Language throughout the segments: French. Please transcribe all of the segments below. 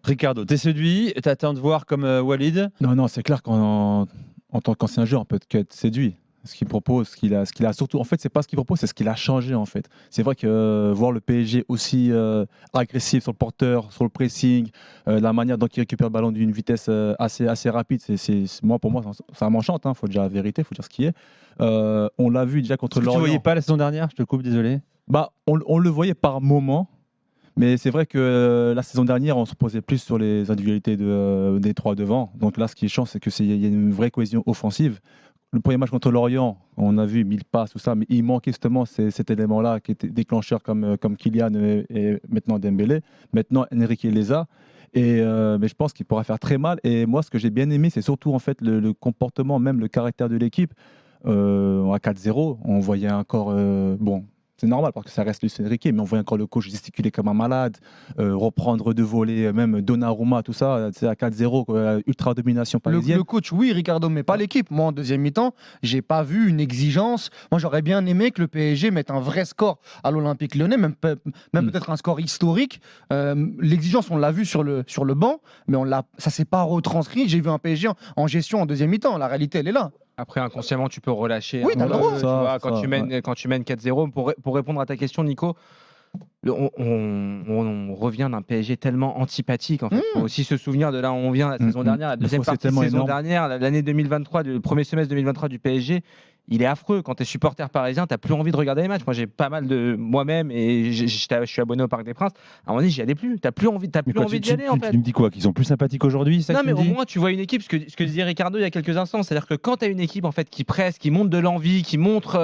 Ricardo, t'es séduit, t'attends de voir comme Walid. Non, c'est clair qu'en tant qu'ancien joueur, on peut être séduit. Ce qu'il propose, ce qu'il a surtout, en fait, c'est pas ce qu'il propose, c'est ce qu'il a changé en fait. C'est vrai que voir le PSG aussi agressif sur le porteur, sur le pressing, la manière dont il récupère le ballon d'une vitesse assez rapide, moi pour moi ça m'enchante. Faut dire la vérité, faut dire ce qui est. On l'a vu déjà contre Ce que tu Lorient. voyais pas la saison dernière, je te coupe, désolé. Bah, on le voyait par moment. Mais c'est vrai que la saison dernière, on se posait plus sur les individualités des trois devant. Donc là, ce qui est chiant, c'est qu'il y a une vraie cohésion offensive. Le premier match contre Lorient, on a vu 1000 passes, tout ça, mais il manquait justement cet élément-là qui était déclencheur comme Kylian et maintenant Dembélé. Maintenant, Enrique les a. Mais je pense qu'il pourra faire très mal. Et moi, ce que j'ai bien aimé, c'est surtout en fait le comportement, même le caractère de l'équipe. À 4-0, on voyait encore bon. C'est normal parce que ça reste Luis Enrique, mais on voit encore le coach gesticuler comme un malade, reprendre de volets, même Donnarumma, tout ça, c'est à 4-0, quoi, ultra domination parisienne. Le coach, oui, Ricardo, mais pas l'équipe. Moi, en deuxième mi-temps, j'ai pas vu une exigence. Moi, j'aurais bien aimé que le PSG mette un vrai score à l'Olympique Lyonnais, même peut-être un score historique. L'exigence, on l'a vu sur le banc, mais ça s'est pas retranscrit. J'ai vu un PSG en gestion en deuxième mi-temps. La réalité, elle est là. Après, inconsciemment, tu peux relâcher. Oui, t'as le droit. Tu vois, quand tu mènes 4-0. Pour répondre à ta question, Nico, on revient d'un PSG tellement antipathique. Il faut aussi se souvenir de là où on vient la saison dernière, la deuxième partie de saison dernière, l'année 2023, le premier semestre 2023 du PSG. Il est affreux. Quand tu es supporter parisien, tu n'as plus envie de regarder les matchs. Moi, j'ai pas mal de moi-même et je suis abonné au Parc des Princes. À un moment donné, j'y allais plus. Tu n'as plus envie d'y aller en fait. Tu me dis quoi? Qu'ils sont plus sympathiques aujourd'hui? Non, mais au moins, tu vois une équipe, ce que disait Ricardo il y a quelques instants, c'est-à-dire que quand tu as une équipe en fait, qui presse, qui montre de l'envie, qui montre,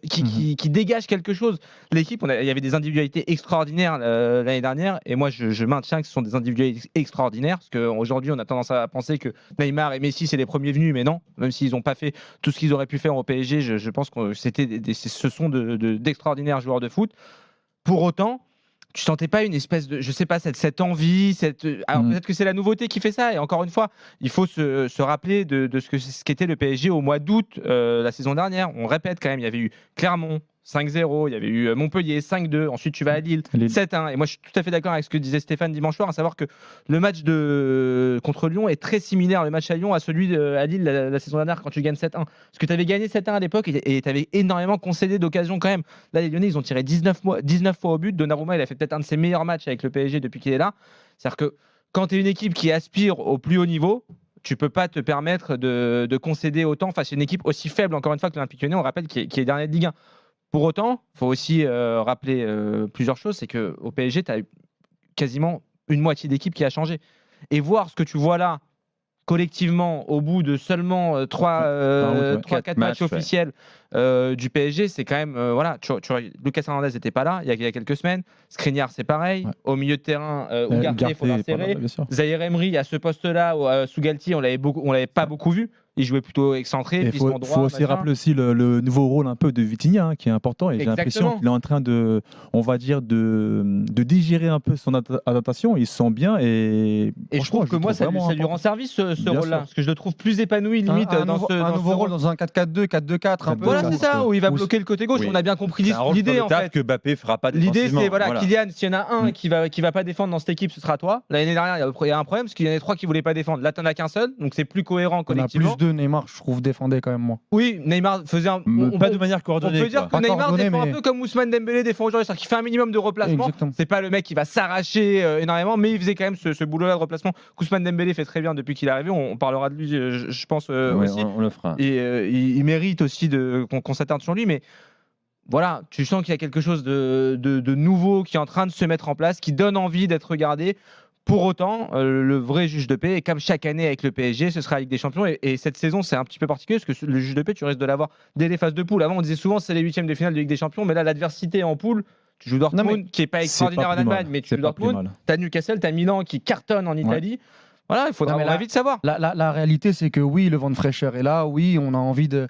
qui dégage quelque chose, l'équipe, il y avait des individualités extraordinaires l'année dernière, et moi, je maintiens que ce sont des individualités extraordinaires, parce qu'aujourd'hui, on a tendance à penser que Neymar et Messi, c'est les premiers venus, mais non, même s'ils n'ont pas fait tout ce qu'ils auraient pu faire au PSG, je pense que ce sont d'extraordinaires joueurs de foot. Pour autant, tu sentais pas une espèce de, je sais pas, cette envie, alors peut-être que c'est la nouveauté qui fait ça. Et encore une fois, il faut se rappeler de ce qu'était le PSG au mois d'août la saison dernière. On répète quand même, il y avait eu Clermont 5-0, il y avait eu Montpellier 5-2, ensuite tu vas à Lille 7-1. Et moi je suis tout à fait d'accord avec ce que disait Stéphane dimanche soir, à savoir que le match contre Lyon est très similaire, le match à Lyon, à celui à Lille la saison dernière quand tu gagnes 7-1. Parce que tu avais gagné 7-1 à l'époque et tu avais énormément concédé d'occasions quand même. Là les Lyonnais ils ont tiré 19 fois au but. Donnarumma il a fait peut-être un de ses meilleurs matchs avec le PSG depuis qu'il est là. C'est-à-dire que quand tu es une équipe qui aspire au plus haut niveau, tu peux pas te permettre de concéder autant face à une équipe aussi faible, encore une fois, que l'Olympique Lyonnais, on rappelle, qui est dernier de Ligue 1. Pour autant, il faut aussi rappeler plusieurs choses, c'est qu'au PSG, tu as eu quasiment une moitié d'équipe qui a changé. Et voir ce que tu vois là, collectivement, au bout de seulement 3-4 matchs officiels du PSG, c'est quand même... voilà, Lucas Hernandez n'était pas là il y a quelques semaines. Skriniar, c'est pareil. Ouais. Au milieu de terrain, Ugarte, il faut l'insérer. Zaïre Emery, à ce poste-là, sous Galtier, on l'avait pas beaucoup vu. Il jouait plutôt excentré, il faut aussi rappeler aussi le nouveau rôle un peu de Vitinha qui est important et j'ai l'impression qu'il est en train de digérer un peu son adaptation. Il se sent bien et je trouve que moi ça lui rend service ce rôle-là parce que je le trouve plus épanoui limite dans un nouveau rôle dans un 4-4-2, 4-2-4. Voilà, c'est ça où il va bloquer le côté gauche. On a bien compris l'idée en fait. Que Mbappé fera pas l'idée c'est Kylian, s'il y en a un qui va pas défendre dans cette équipe, ce sera toi. L'année dernière il y a un problème parce qu'il y en a 3 qui voulaient pas défendre. Là t'en as qu'un seul, donc c'est plus cohérent collectivement. Neymar, je trouve, défendait quand même moins. Oui, Neymar faisait pas de manière coordonnée. On peut dire que Neymar défend un peu comme Ousmane Dembélé défend aujourd'hui, c'est-à-dire qu'il fait un minimum de replacement. C'est pas le mec qui va s'arracher énormément, mais il faisait quand même ce boulot-là de replacement qu'Ousmane Dembélé fait très bien depuis qu'il est arrivé. On parlera de lui, je pense aussi. On le fera. Et il mérite aussi qu'on s'attarde sur lui, mais voilà, tu sens qu'il y a quelque chose de nouveau qui est en train de se mettre en place, qui donne envie d'être regardé. Pour autant, le vrai juge de paix, et comme chaque année avec le PSG, ce sera la Ligue des Champions. Et cette saison, c'est un petit peu particulier parce que le juge de paix, tu risques de l'avoir dès les phases de poule. Avant, on disait souvent c'est les huitièmes de finale de Ligue des Champions, mais là, l'adversité en poule, tu joues Dortmund, qui n'est pas extraordinaire en Allemagne, mais tu joues Dortmund. Tu as Newcastle, tu as Milan qui cartonne en Italie. Voilà, il faudra Non, mais on va là- vite savoir. La réalité, c'est que oui, le vent de fraîcheur est là. Oui, on a envie de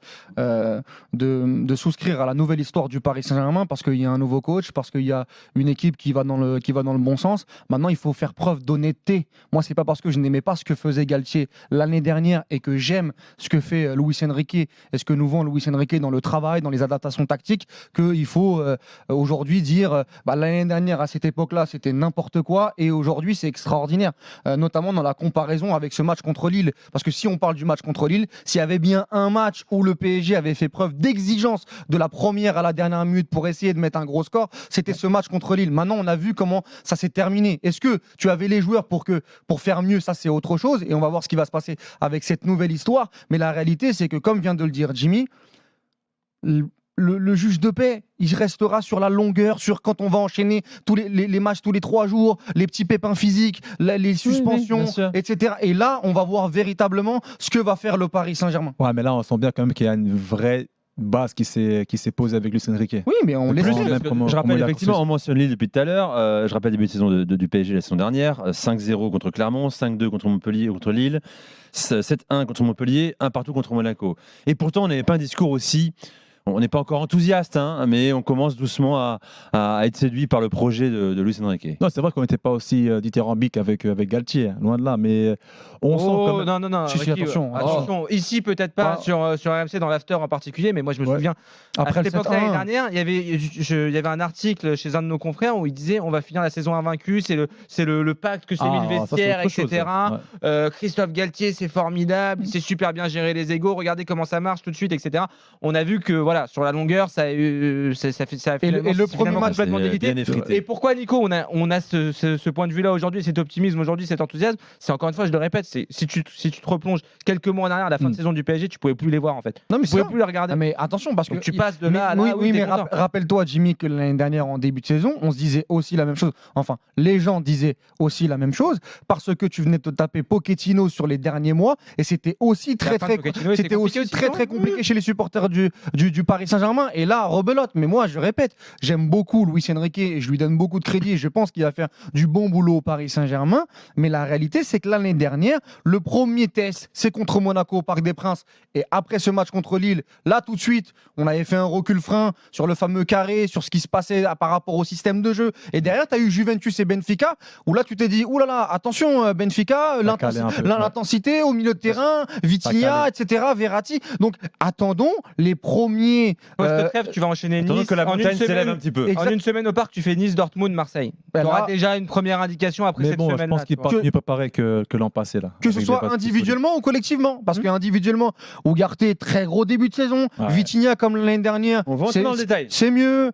souscrire à la nouvelle histoire du Paris Saint-Germain parce qu'il y a un nouveau coach, parce qu'il y a une équipe qui va dans le bon sens. Maintenant, il faut faire preuve d'honnêteté. Moi, c'est pas parce que je n'aimais pas ce que faisait Galtier l'année dernière et que j'aime ce que fait Luis Enrique et ce que nous vend Luis Enrique dans le travail, dans les adaptations tactiques, qu'il faut aujourd'hui dire l'année dernière, à cette époque-là, c'était n'importe quoi et aujourd'hui, c'est extraordinaire. Notamment dans la comparaison avec ce match contre Lille. Parce que si on parle du match contre Lille, s'il y avait bien un match où le PSG avait fait preuve d'exigence de la première à la dernière minute pour essayer de mettre un gros score, c'était ce match contre Lille. Maintenant, on a vu comment ça s'est terminé. Est-ce que tu avais les joueurs pour faire mieux? Ça, c'est autre chose. Et on va voir ce qui va se passer avec cette nouvelle histoire. Mais la réalité, c'est que, comme vient de le dire Jimmy, le juge de paix, il restera sur la longueur, sur quand on va enchaîner tous les matchs tous les 3 jours, les petits pépins physiques, les suspensions, bien sûr. etc. Et là, on va voir véritablement ce que va faire le Paris Saint-Germain. Ouais, mais là, on sent bien quand même qu'il y a une vraie base qui s'est posée avec Luis Enrique. Oui, mais on Plus, l'espère. même comment- Je comment rappelle il a effectivement, construit. on mentionne Lille depuis tout à l'heure. Je rappelle le début de saison du PSG la saison dernière. 5-0 contre Clermont, 5-2 contre Montpellier, contre Lille, 7-1 contre Montpellier, 1 partout contre Monaco. Et pourtant, on n'avait pas un discours aussi. On n'est pas encore enthousiaste, hein, mais on commence doucement à être séduit par le projet de Luis Enrique. Non, c'est vrai qu'on n'était pas aussi dithyrambique avec Galtier, hein, loin de là, mais on sent quand même. Non, Si, si, Ricky, attention, attention. Ici, peut-être pas sur RMC dans l'after en particulier, mais moi, je me Ouais. souviens. Après à le cette époque, l'année 7-1. dernière, il y avait un article chez un de nos confrères où il disait on va finir la saison invaincue, c'est le pacte que s'est mis le Ah, ça, c'est vestiaire, autre chose, etc. ça. Ouais. Christophe Galtier, c'est formidable, il sait super bien gérer les égos, regardez comment ça marche tout de suite, etc. On a vu que voilà, sur la longueur, ça a Et le premier match, complètement c'est délité. bien effrité. Et pourquoi, Nico, on a ce point de vue-là aujourd'hui, cet optimisme aujourd'hui, cet enthousiasme? C'est encore une fois, je le répète, c'est si tu te replonges quelques mois en arrière, à la fin de saison du PSG, tu pouvais plus les voir en fait. Non, mais Tu pouvais ça. plus les regarder. Ah, mais attention, parce Donc que tu passes de là à là. oui, t'es mais content. rappelle-toi, Jimmy, que l'année dernière, en début de saison, on se disait aussi la même chose. Enfin, les gens disaient aussi la même chose parce que tu venais de te taper Pochettino sur les derniers mois et c'était aussi La fin de Pochettino était compliquée aussi, très non très compliqué chez les supporters du Paris Saint-Germain. Et là, rebelote. Mais moi, je répète, j'aime beaucoup Luis Enrique et je lui donne beaucoup de crédit. Et je pense qu'il va faire du bon boulot au Paris Saint-Germain. Mais la réalité, c'est que l'année dernière, le premier test, c'est contre Monaco au Parc des Princes. Et après ce match contre Lille, là, tout de suite, on avait fait un recul-frein sur le fameux carré, sur ce qui se passait par rapport au système de jeu. Et derrière, tu as eu Juventus et Benfica, où là, tu t'es dit, oulala, attention, Benfica, Ça calait un peu, ouais. l'intensité au milieu de terrain, Vitinha, etc., Verratti. Donc, attendons les premiers. Post-trêve, tu vas enchaîner Attendons Nice que la en une montagne s'élève semaine. un petit peu. Exact. En une semaine au parc, tu fais Nice, Dortmund, Marseille. Ben Tu auras là- déjà une première indication après Mais cette bon, je semaine-là. pense qu'il tu vois. part mieux préparé que l'an passé. Là, Que ce avec des soit bases plus individuellement ou collectivement. Parce qu'individuellement, Ugarte, très gros début de saison. Ouais. Vitinha, comme l'année dernière, On va entrer dans le détail. c'est mieux.